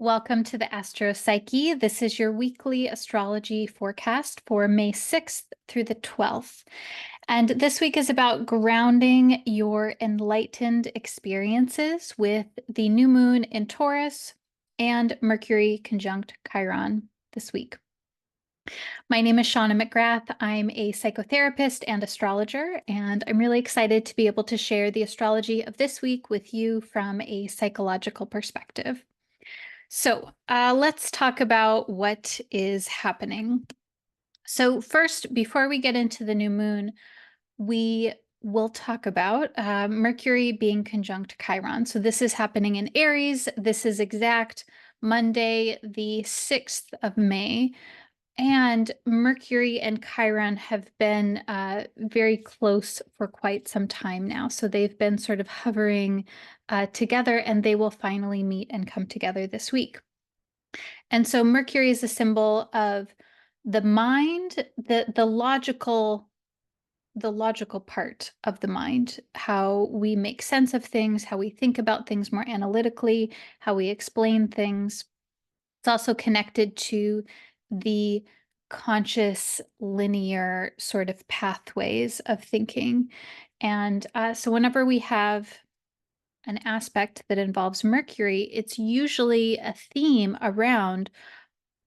Welcome to the Astro Psyche. This is your weekly astrology forecast for May 6th through the 12th. And this week is about grounding your enlightened experiences with the new moon in Taurus and Mercury conjunct Chiron this week. My name is Shawna McGrath. I'm a psychotherapist and astrologer, and I'm really excited to be able to share the astrology of this week with you from a psychological perspective. So let's talk about what is happening. So first, before we get into the new moon, we will talk about Mercury being conjunct Chiron. So this is happening in Aries. This is exact Monday, the 6th of May. And Mercury and Chiron have been very close for quite some time now. So they've been sort of hovering together, and they will finally meet and come together this week. And so Mercury is a symbol of the mind, the logical part of the mind, how we make sense of things, how we think about things more analytically, how we explain things. It's also connected to the conscious linear sort of pathways of thinking. And so whenever we have an aspect that involves Mercury, it's usually a theme around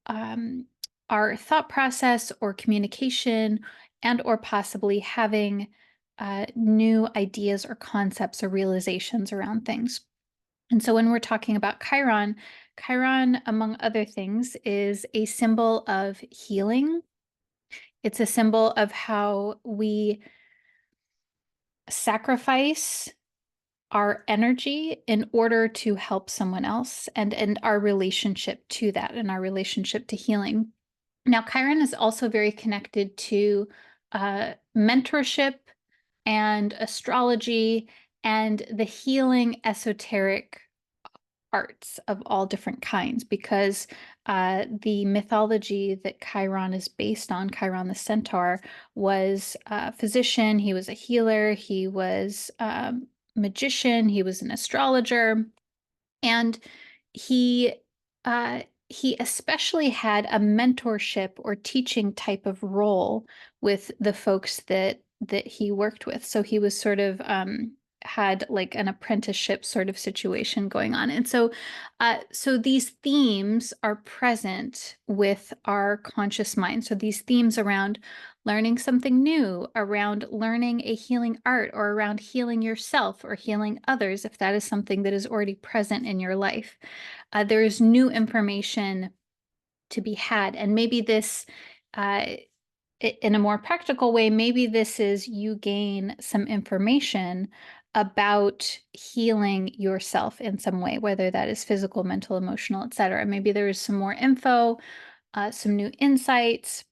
our thought process or communication, and or possibly having new ideas or concepts or realizations around things. And so when we're talking about Chiron, Chiron, among other things, is a symbol of healing. It's a symbol of how we sacrifice our energy in order to help someone else, and our relationship to that and our relationship to healing. Now, Chiron is also very connected to mentorship and astrology and the healing esoteric arts of all different kinds, because the mythology that Chiron is based on, Chiron the centaur, was a physician, he was a healer, he was a magician, he was an astrologer, and he especially had a mentorship or teaching type of role with the folks that he worked with. So he was sort of had like an apprenticeship sort of situation going on. And so so these themes are present with our conscious mind. So these themes around learning something new, around learning a healing art, or around healing yourself or healing others, if that is something that is already present in your life. There is new information to be had. And maybe this, in a more practical way, maybe this is you gain some information about healing yourself in some way, whether that is physical, mental, emotional, etc. Maybe there is some more info, some new insights.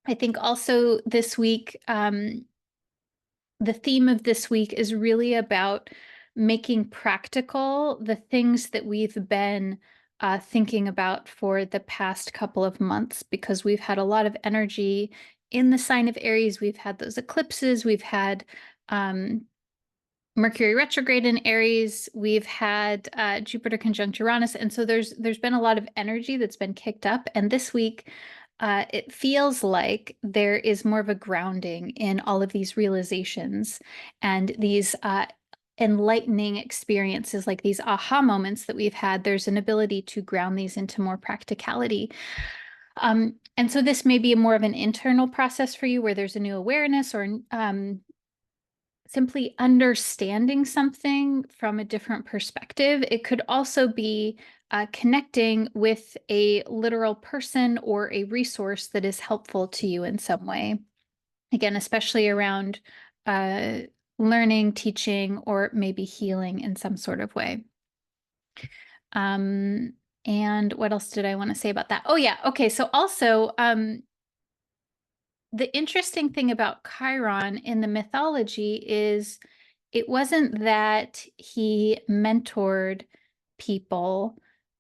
I think also this week, the theme of this week is really about making practical the things that we've been thinking about for the past couple of months, because we've had a lot of energy in the sign of Aries. We've had those eclipses, we've had Mercury retrograde in Aries, we've had Jupiter conjunct Uranus, and so there's been a lot of energy that's been kicked up. And this week, it feels like there is more of a grounding in all of these realizations and these enlightening experiences, like these aha moments that we've had. There's an ability to ground these into more practicality. And so this may be more of an internal process for you, where there's a new awareness, or simply understanding something from a different perspective. It could also be connecting with a literal person or a resource that is helpful to you in some way. Again, especially around learning, teaching, or maybe healing in some sort of way. And what else did I want to say about that? Oh yeah, okay, so also the interesting thing about Chiron in the mythology is it wasn't that he mentored people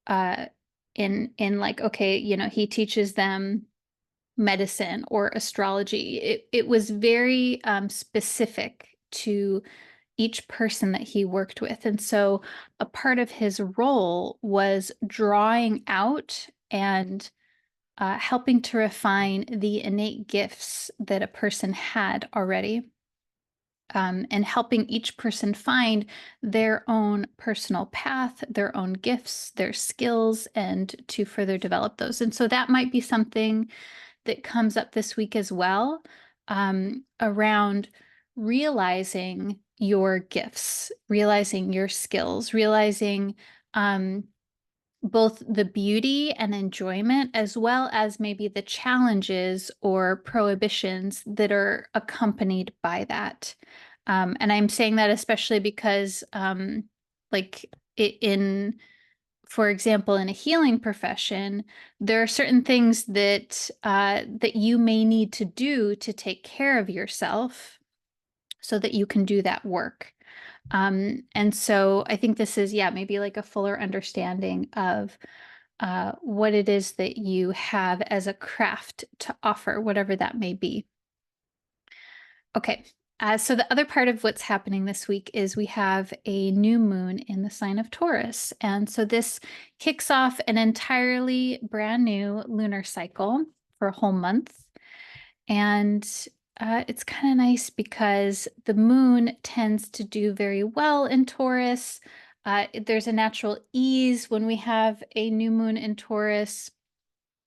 in like, okay, you know, he teaches them medicine or astrology. It was very specific to each person that he worked with. And so a part of his role was drawing out and helping to refine the innate gifts that a person had already, and helping each person find their own personal path, their own gifts, their skills, and to further develop those. And so that might be something that comes up this week as well, around realizing your gifts, realizing your skills, realizing both the beauty and enjoyment, as well as maybe the challenges or prohibitions that are accompanied by that. And I'm saying that especially because, like in, for example, in a healing profession, there are certain things that that you may need to do to take care of yourself so that you can do that work. And so I think this is, yeah, maybe like a fuller understanding of what it is that you have as a craft to offer, whatever that may be. Okay, so the other part of what's happening this week is we have a new moon in the sign of Taurus. And so this kicks off an entirely brand new lunar cycle for a whole month. And it's kind of nice because the moon tends to do very well in Taurus. There's a natural ease when we have a new moon in Taurus.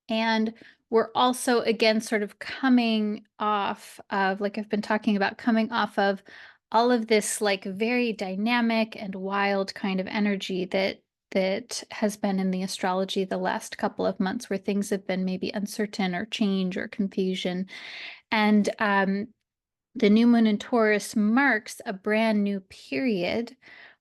And we're also, again, sort of coming off of, like I've been talking about, coming off of all of this like very dynamic and wild kind of energy that has been in the astrology the last couple of months, where things have been maybe uncertain or change or confusion. And the new moon in Taurus marks a brand new period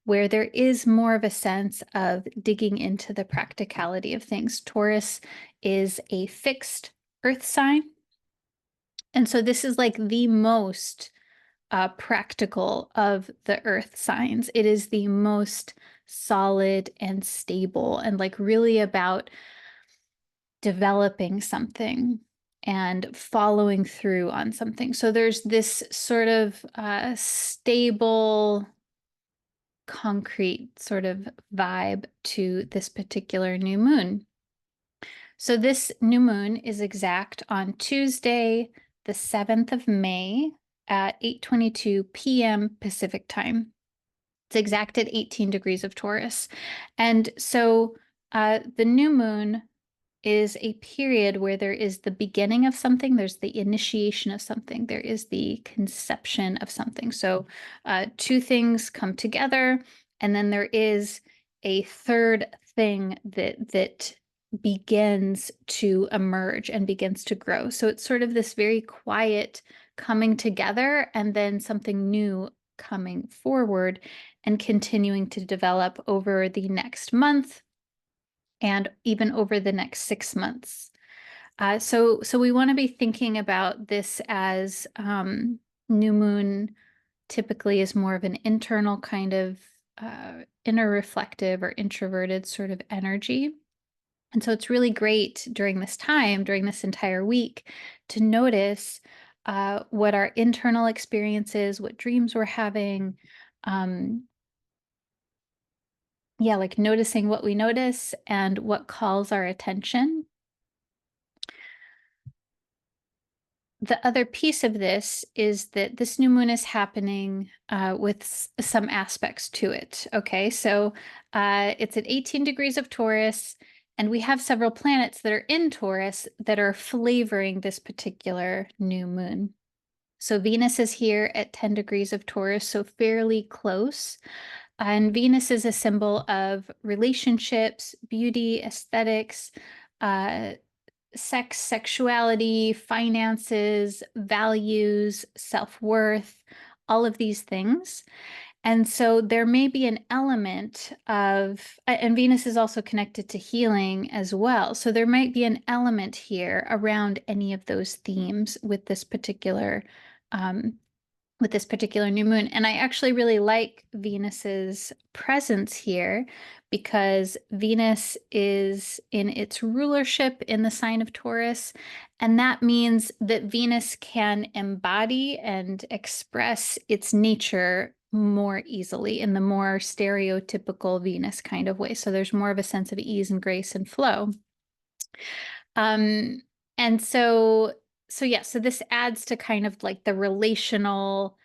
where there is more of a sense of digging into the practicality of things. Taurus is a fixed earth sign. And so this is like the most practical of the earth signs. It is the most solid and stable, and like really about developing something and following through on something. So there's this sort of stable, concrete sort of vibe to this particular new moon. So this new moon is exact on Tuesday, the 7th of May at 8:22 p.m. Pacific time. It's exact at 18 degrees of Taurus. And so the new moon is a period where there is the beginning of something, there's the initiation of something, there is the conception of something. So two things come together, and then there is a third thing that begins to emerge and begins to grow. So it's sort of this very quiet coming together, and then something new coming forward and continuing to develop over the next month, and even over the next 6 months. So we want to be thinking about this as new moon typically is more of an internal kind of inner reflective or introverted sort of energy. And so it's really great during this time, during this entire week, to notice what our internal experiences, what dreams we're having, yeah, like noticing what we notice and what calls our attention. The other piece of this is that this new moon is happening with some aspects to it. Okay, so it's at 18 degrees of Taurus, and we have several planets that are in Taurus that are flavoring this particular new moon. So Venus is here at 10 degrees of Taurus, so fairly close. And Venus is a symbol of relationships, beauty, aesthetics, sex, sexuality, finances, values, self-worth, all of these things. And so there may be an element of, and Venus is also connected to healing as well. So there might be an element here around any of those themes with this particular new moon. And I actually really like Venus's presence here, because Venus is in its rulership in the sign of Taurus. And that means that Venus can embody and express its nature more easily in the more stereotypical Venus kind of way. So there's more of a sense of ease and grace and flow. And so yeah, so this adds to kind of like the relational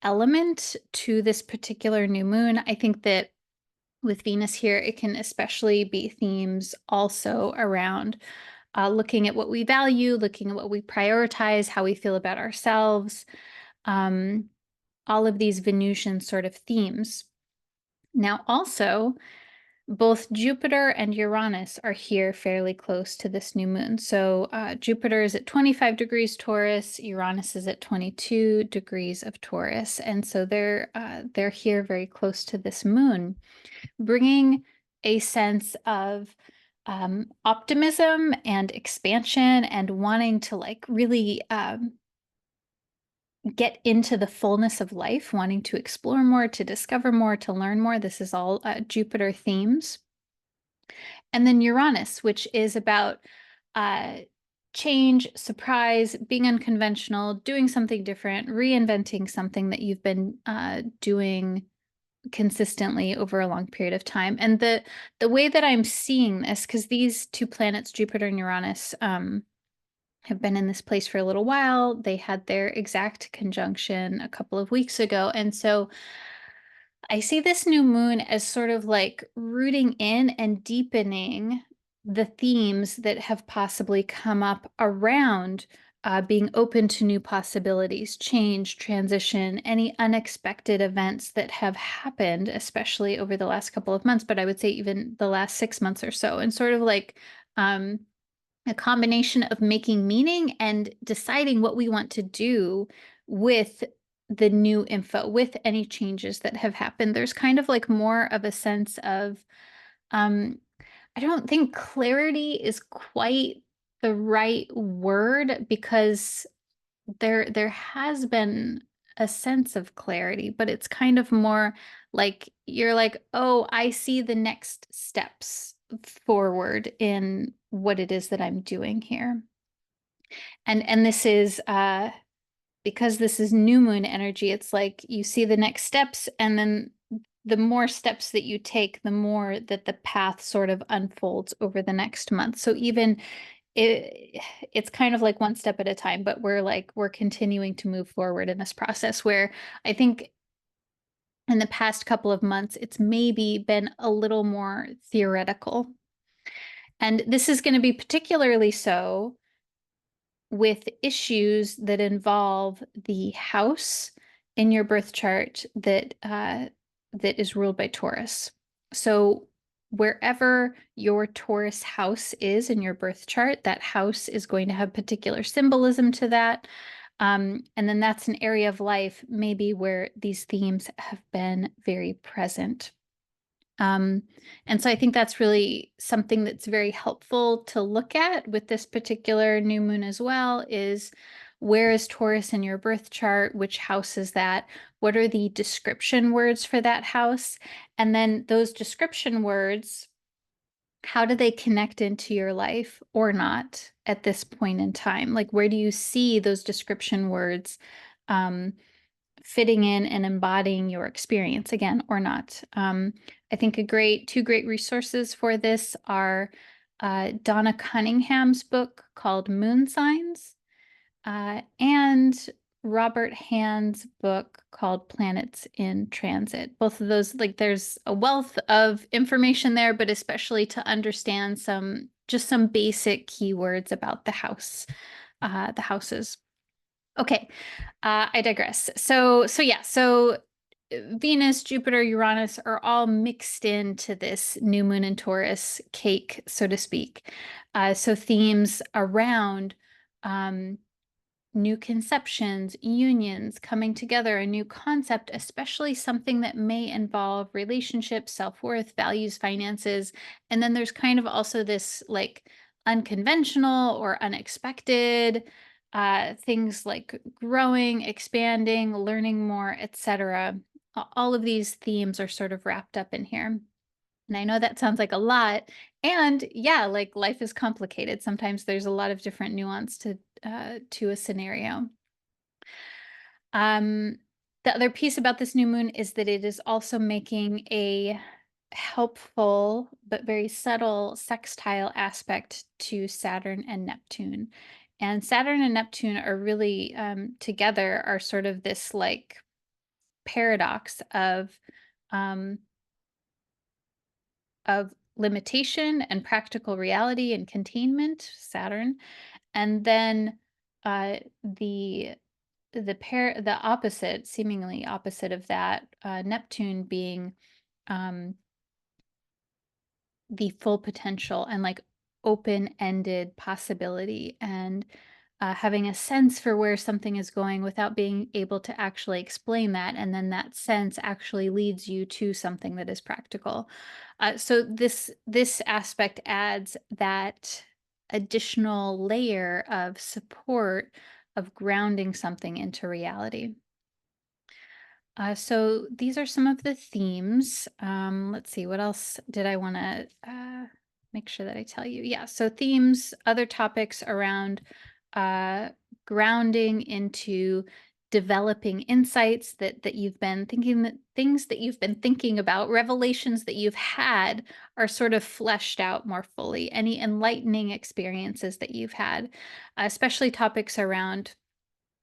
element to this particular new moon. I think that with Venus here, it can especially be themes also around looking at what we value, looking at what we prioritize, how we feel about ourselves, all of these Venusian sort of themes. Now, also, both Jupiter and Uranus are here fairly close to this new moon. So Jupiter is at 25 degrees Taurus, Uranus is at 22 degrees of Taurus. And so they're here very close to this moon, bringing a sense of optimism and expansion and wanting to like really get into the fullness of life, wanting to explore more, to discover more, to learn more. This is all Jupiter themes. And then Uranus, which is about change, surprise, being unconventional, doing something different, reinventing something that you've been doing consistently over a long period of time. And the way that I'm seeing this, because these two planets, Jupiter and Uranus, have been in this place for a little while. They had their exact conjunction a couple of weeks ago. And so I see this new moon as sort of like rooting in and deepening the themes that have possibly come up around being open to new possibilities, change, transition, any unexpected events that have happened, especially over the last couple of months, but I would say even the last 6 months or so, and sort of like a combination of making meaning and deciding what we want to do with the new info, with any changes that have happened. There's kind of like more of a sense of, I don't think clarity is quite the right word, because there has been a sense of clarity, but it's kind of more like you're like, oh, I see the next steps forward in what it is that I'm doing here. And this is because this is new moon energy, it's like you see the next steps, and then the more steps that you take, the more that the path sort of unfolds over the next month. So even it's kind of like one step at a time, but we're continuing to move forward in this process, where I think in the past couple of months, it's maybe been a little more theoretical. And this is going to be particularly so with issues that involve the house in your birth chart that is ruled by Taurus. So wherever your Taurus house is in your birth chart, that house is going to have particular symbolism to that. And then that's an area of life maybe where these themes have been very present. And so I think that's really something that's very helpful to look at with this particular new moon as well, is where is Taurus in your birth chart? Which house is that? What are the description words for that house? And then those description words, how do they connect into your life or not at this point in time? Like, where do you see those description words fitting in and embodying your experience again or not? I think two great resources for this are Donna Cunningham's book called Moon Signs and Robert Hand's book called Planets in Transit. Both of those, like, there's a wealth of information there, but especially to understand some basic keywords about the houses. Okay, I digress. So yeah, so Venus, Jupiter, Uranus are all mixed into this new moon in Taurus cake, so to speak. So themes around new conceptions, unions, coming together, a new concept, especially something that may involve relationships, self-worth, values, finances. And then there's kind of also this like unconventional or unexpected things like growing, expanding, learning more, etc. All of these themes are sort of wrapped up in here. And I know that sounds like a lot. And yeah, like life is complicated. Sometimes there's a lot of different nuance to a scenario. The other piece about this new moon is that it is also making a helpful but very subtle sextile aspect to Saturn and Neptune. And Saturn and Neptune are really together are sort of this like paradox um, of limitation and practical reality and containment, Saturn, and then the the opposite, seemingly opposite of that, Neptune being um, the full potential and like open-ended possibility and having a sense for where something is going without being able to actually explain that. And then that sense actually leads you to something that is practical. So this aspect adds that additional layer of support of grounding something into reality. So these are some of the themes. Let's see, what else did I want to make sure that I tell you? Yeah, so themes, other topics around uh, grounding into developing insights that you've been thinking, that things that you've been thinking about, revelations that you've had are sort of fleshed out more fully. Any enlightening experiences that you've had, especially topics around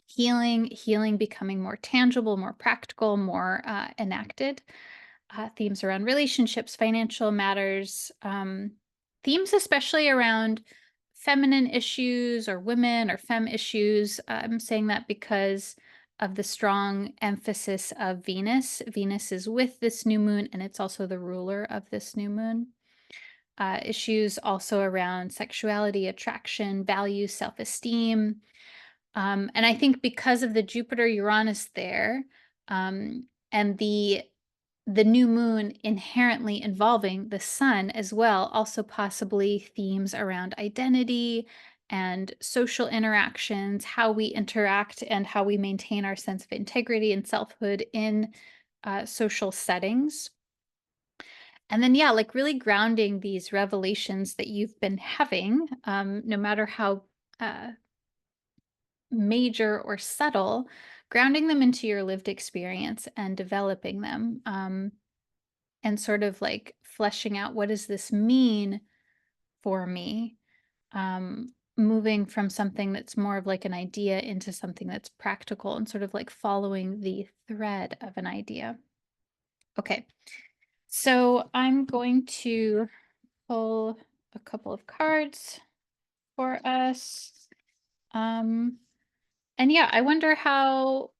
healing becoming more tangible, more practical, more enacted. Themes around relationships, financial matters, themes especially around feminine issues or women or femme issues. I'm saying that because of the strong emphasis of Venus. Venus is with this new moon, and it's also the ruler of this new moon. Issues also around sexuality, attraction, value, self-esteem, and I think because of the Jupiter-Uranus there, and the new moon inherently involving the sun as well, also possibly themes around identity and social interactions, how we interact and how we maintain our sense of integrity and selfhood in social settings. And then, yeah, like really grounding these revelations that you've been having, no matter how uh, major or subtle, grounding them into your lived experience and developing them, and sort of like fleshing out, what does this mean for me? Moving from something that's more of like an idea into something that's practical and sort of like following the thread of an idea. Okay, so I'm going to pull a couple of cards for us. And yeah, I wonder how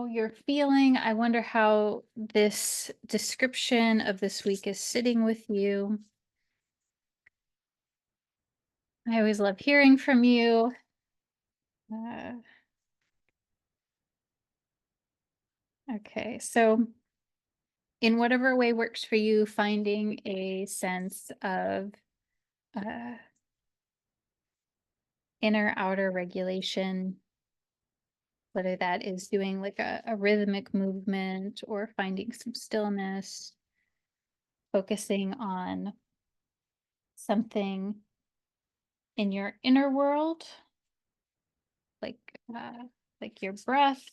you're feeling. I wonder how this description of this week is sitting with you. I always love hearing from you. Uh, okay, so in whatever way works for you, finding a sense of uh, inner outer regulation, whether that is doing like a rhythmic movement or finding some stillness, focusing on something in your inner world, like like your breath,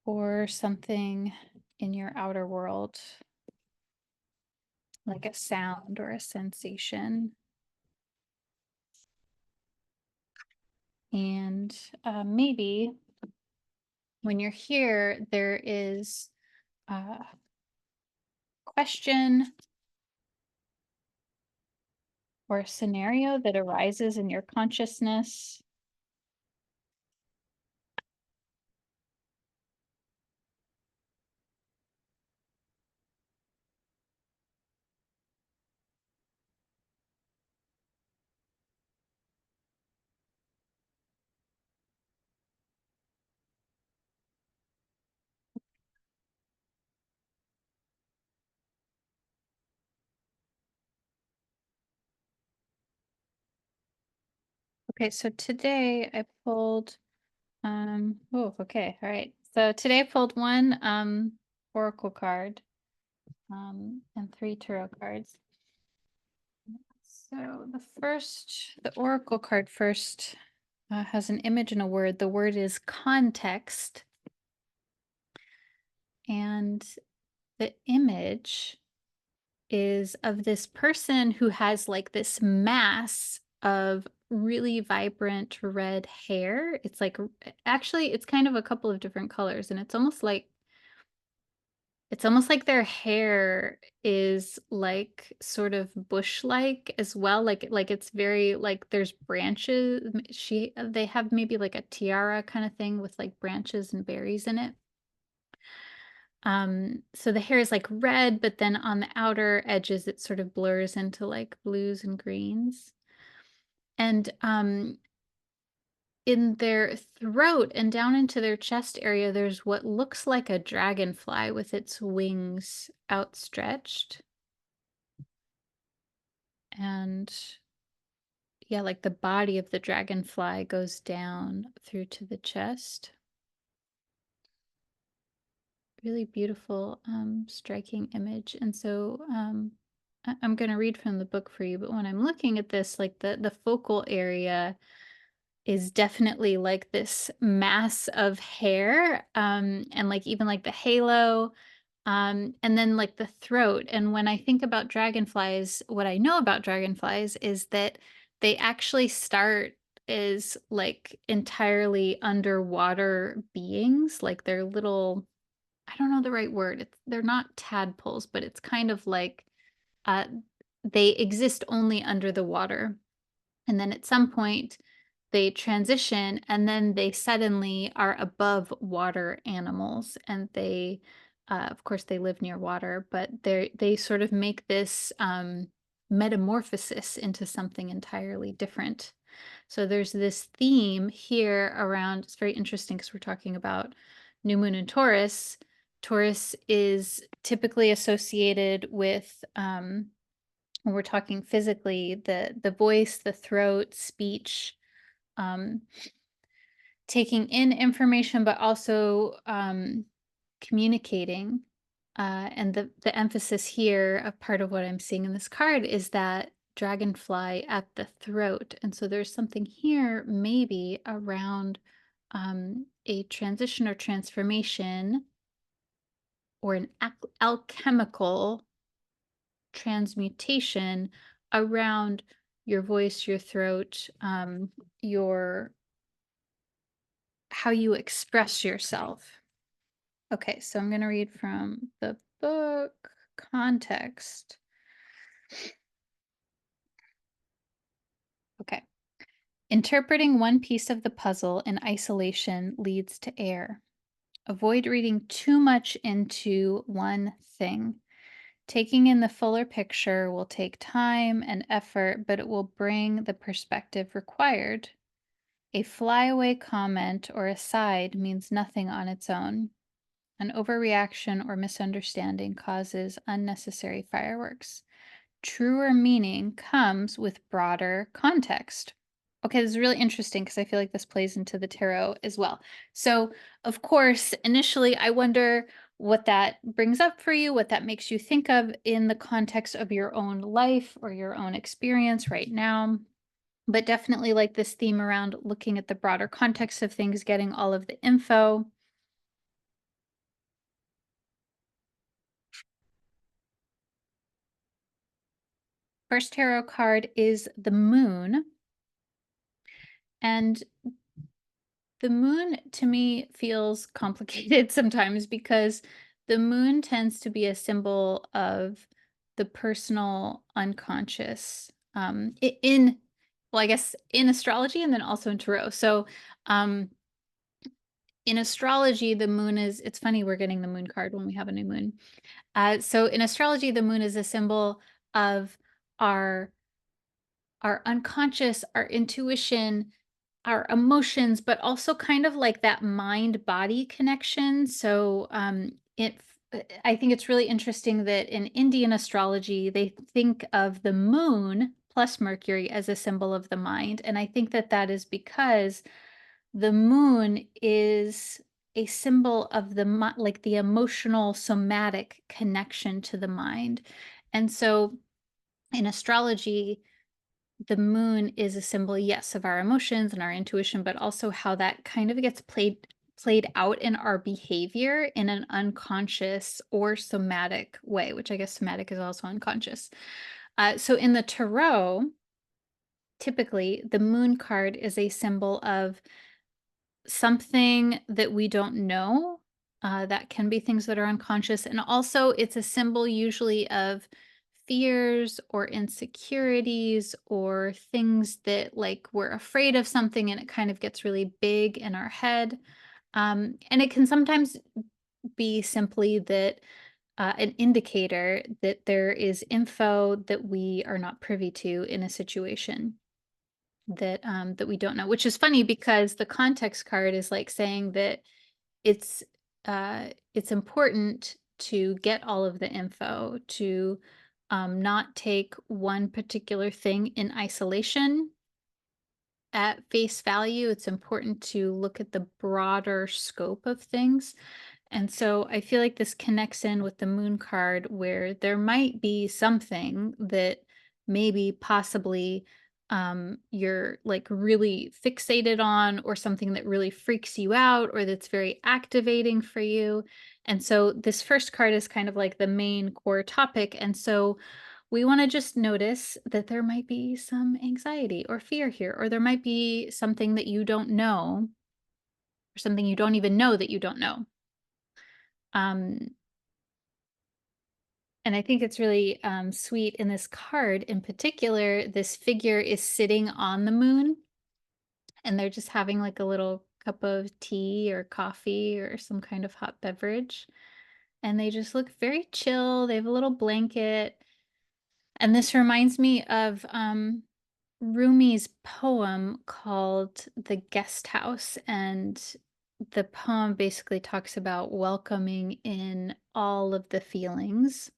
or something in your outer world, like a sound or a sensation. And maybe when you're here, there is a question or a scenario that arises in your consciousness. Okay, so today I pulled, oh, okay, all right. So today I pulled one oracle card and 3 tarot cards. So the oracle card first has an image and a word. The word is context. And the image is of this person who has like this mass of really vibrant red hair. It's like actually it's kind of a couple of different colors, and it's almost like their hair is like sort of bush-like as well. Like it's very like there's branches. They have maybe like a tiara kind of thing with like branches and berries in it. So the hair is like red, but then on the outer edges, it sort of blurs into like blues and greens. And in their throat and down into their chest area, there's what looks like a dragonfly with its wings outstretched. And yeah, like the body of the dragonfly goes down through to the chest. Really beautiful, striking image. And so I'm going to read from the book for you, but when I'm looking at this, like the focal area is definitely like this mass of hair, and like even like the halo, and then like the throat. And when I think about dragonflies, what I know about dragonflies is that they actually start as like entirely underwater beings, like they're little, I don't know the right word. They're not tadpoles, but it's kind of like uh, they exist only under the water. And then at some point, they transition and then they suddenly are above water animals. And they, of course, they live near water, but they sort of make this metamorphosis into something entirely different. So there's this theme here around, it's very interesting because we're talking about new moon in Taurus. Taurus is typically associated with, when we're talking physically, the voice, the throat, speech, um, taking in information, but also communicating. And the emphasis here, a part of what I'm seeing in this card, is that dragonfly at the throat. And so there's something here maybe around a transition or transformation or an alchemical transmutation around your voice, your throat, your how you express yourself. Okay, so I'm going to read from the book context. Okay. Interpreting one piece of the puzzle in isolation leads to error. Avoid reading too much into one thing. Taking in the fuller picture will take time and effort, but it will bring the perspective required. A flyaway comment or aside means nothing on its own. An overreaction or misunderstanding causes unnecessary fireworks. Truer meaning comes with broader context. Okay, this is really interesting because I feel like this plays into the tarot as well. So, of course, initially, I wonder what that brings up for you, what that makes you think of in the context of your own life or your own experience right now. But definitely like this theme around looking at the broader context of things, getting all of the info. First tarot card is the moon. And the moon to me feels complicated sometimes because the moon tends to be a symbol of the personal unconscious, well, I guess in astrology and then also in tarot. So um, in astrology, the moon is, it's funny, we're getting the moon card when we have a new moon. So in astrology, the moon is a symbol of our unconscious, our intuition, our emotions, but also kind of like that mind-body connection. So I think it's really interesting that in Indian astrology, they think of the moon plus Mercury as a symbol of the mind. And I think that that is because the moon is a symbol of like the emotional somatic connection to the mind. And so in astrology, the moon is a symbol, yes, of our emotions and our intuition, but also how that kind of gets played out in our behavior in an unconscious or somatic way, which I guess somatic is also unconscious. So in the tarot, typically the moon card is a symbol of something that we don't know. That can be things that are unconscious. And also, it's a symbol usually of fears or insecurities or things that, like, we're afraid of something and it kind of gets really big in our head. And it can sometimes be simply that an indicator that there is info that we are not privy to in a situation that we don't know, which is funny because the context card is like saying that it's it's important to get all of the info, to not take one particular thing in isolation at face value. It's important to look at the broader scope of things. And so I feel like this connects in with the moon card where there might be something that maybe possibly you're like really fixated on, or something that really freaks you out, or that's very activating for you. And so this first card is kind of like the main core topic. And so we want to just notice that there might be some anxiety or fear here, or there might be something that you don't know, or something you don't even know that you don't know. Um, and I think it's really sweet in this card in particular. This figure is sitting on the moon and they're just having like a little cup of tea or coffee or some kind of hot beverage. And they just look very chill. They have a little blanket. And this reminds me of Rumi's poem called The Guest House. And the poem basically talks about welcoming in all of the feelings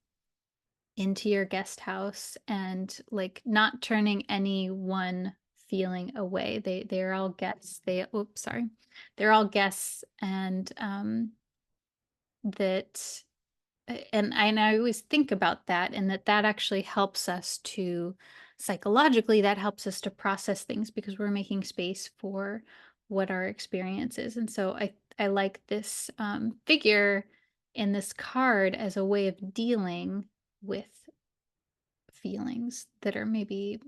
into your guest house and like not turning any one feeling away. They're all guests. Oops, sorry. They're all guests, and that and I always think about that, and that actually helps us to psychologically, that helps us to process things because we're making space for what our experience is. And so I like this figure in this card as a way of dealing with feelings that are maybe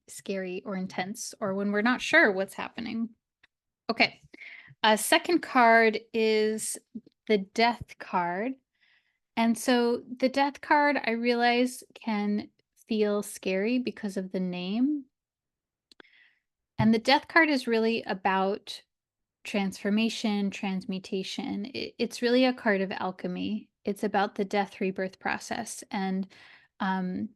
scary or intense, or when we're not sure what's happening. Okay. A second card is the death card. And so the death card, I realize, can feel scary because of the name. And the death card is really about transformation, transmutation. It's really a card of alchemy. It's about the death rebirth process. And um,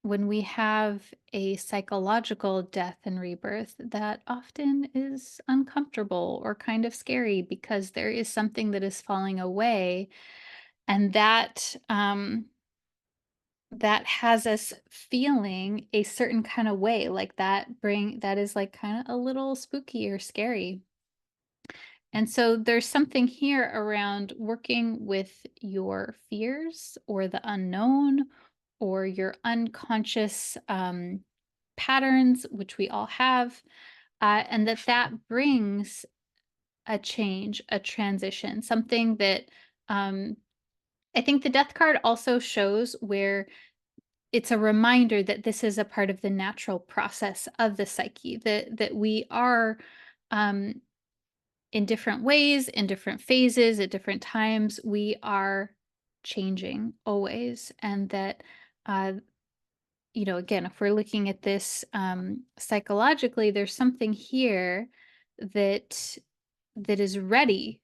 when we have a psychological death and rebirth, that often is uncomfortable or kind of scary because there is something that is falling away, and that has us feeling a certain kind of way, like that is like kind of a little spooky or scary. And so there's something here around working with your fears or the unknown or your unconscious patterns, which we all have, and that brings a change, a transition, something that I think the death card also shows where it's a reminder that this is a part of the natural process of the psyche, that we are um, in different ways, in different phases, at different times, we are changing always. And that, uh, again, if we're looking at this psychologically, there's something here that is ready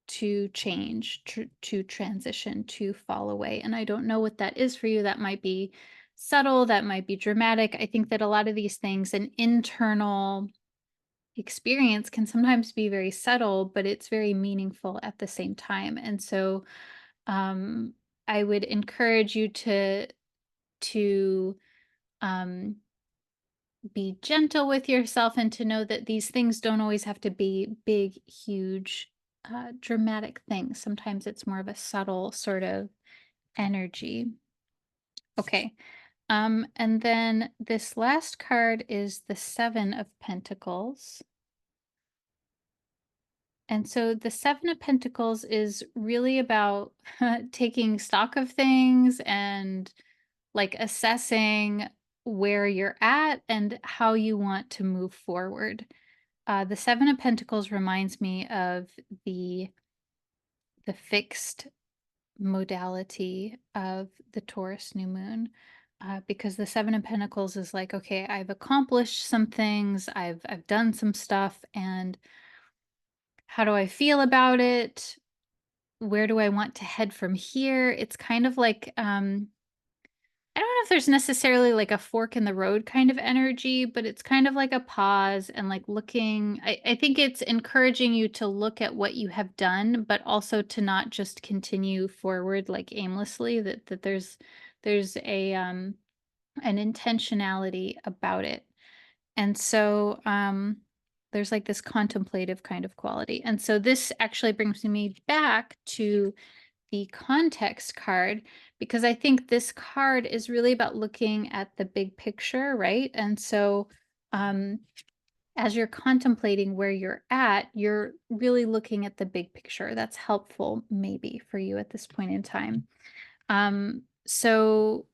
to change, to transition, to fall away. And I don't know what that is for you. That might be subtle, that might be dramatic. I think that a lot of these things, an internal experience can sometimes be very subtle, but it's very meaningful at the same time. And so um, I would encourage you to um, be gentle with yourself and to know that these things don't always have to be big, huge, dramatic things. Sometimes it's more of a subtle sort of energy. Okay. And then this last card is the Seven of Pentacles. And so the Seven of Pentacles is really about taking stock of things and like assessing where you're at and how you want to move forward. The Seven of Pentacles reminds me of the fixed modality of the Taurus new moon. Because the Seven of Pentacles is like, okay, I've accomplished some things, I've done some stuff, and how do I feel about it? Where do I want to head from here? It's kind of like I don't know if there's necessarily like a fork in the road kind of energy, but it's kind of like a pause and like looking. I think it's encouraging you to look at what you have done, but also to not just continue forward like aimlessly, that there's a an intentionality about it. And so there's like this contemplative kind of quality. And so this actually brings me back to the context card, because I think this card is really about looking at the big picture, right? And so um, as you're contemplating where you're at, you're really looking at the big picture. That's helpful maybe for you at this point in time. So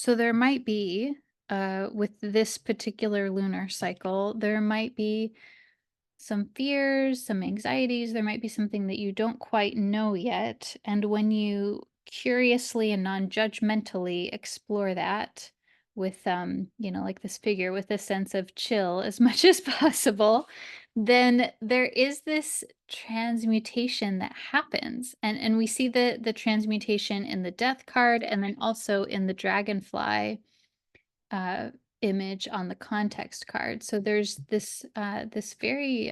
there might be, with this particular lunar cycle, there might be some fears, some anxieties. There might be something that you don't quite know yet. And when you curiously and non-judgmentally explore that with, like this figure with a sense of chill as much as possible, then there is this transmutation that happens. And we see the transmutation in the death card and then also in the dragonfly uh, image on the context card. So there's this very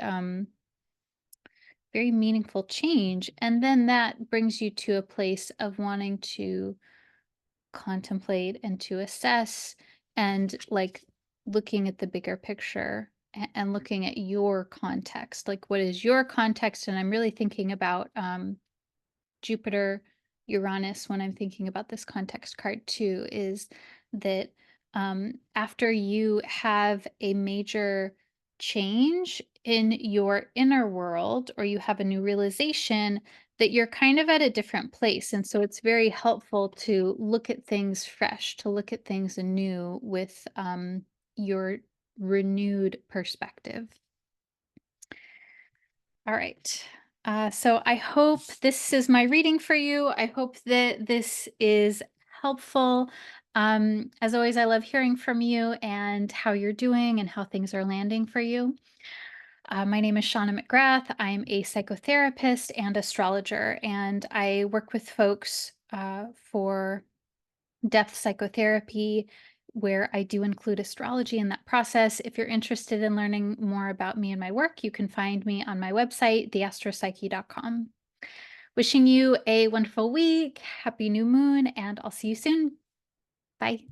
meaningful change, and then that brings you to a place of wanting to contemplate and to assess and like looking at the bigger picture and looking at your context. Like, what is your context? And I'm really thinking about Jupiter, Uranus, when I'm thinking about this context card too, is that after you have a major change in your inner world or you have a new realization, that you're kind of at a different place. And so it's very helpful to look at things fresh, to look at things anew with your renewed perspective. All right. So I hope this is my reading for you. I hope that this is helpful. As always, I love hearing from you and how you're doing and how things are landing for you. My name is Shawna McGrath. I'm a psychotherapist and astrologer, and I work with folks for depth psychotherapy, where I do include astrology in that process. If you're interested in learning more about me and my work, you can find me on my website, theastropsyche.com. Wishing you a wonderful week, happy new moon, and I'll see you soon. Bye.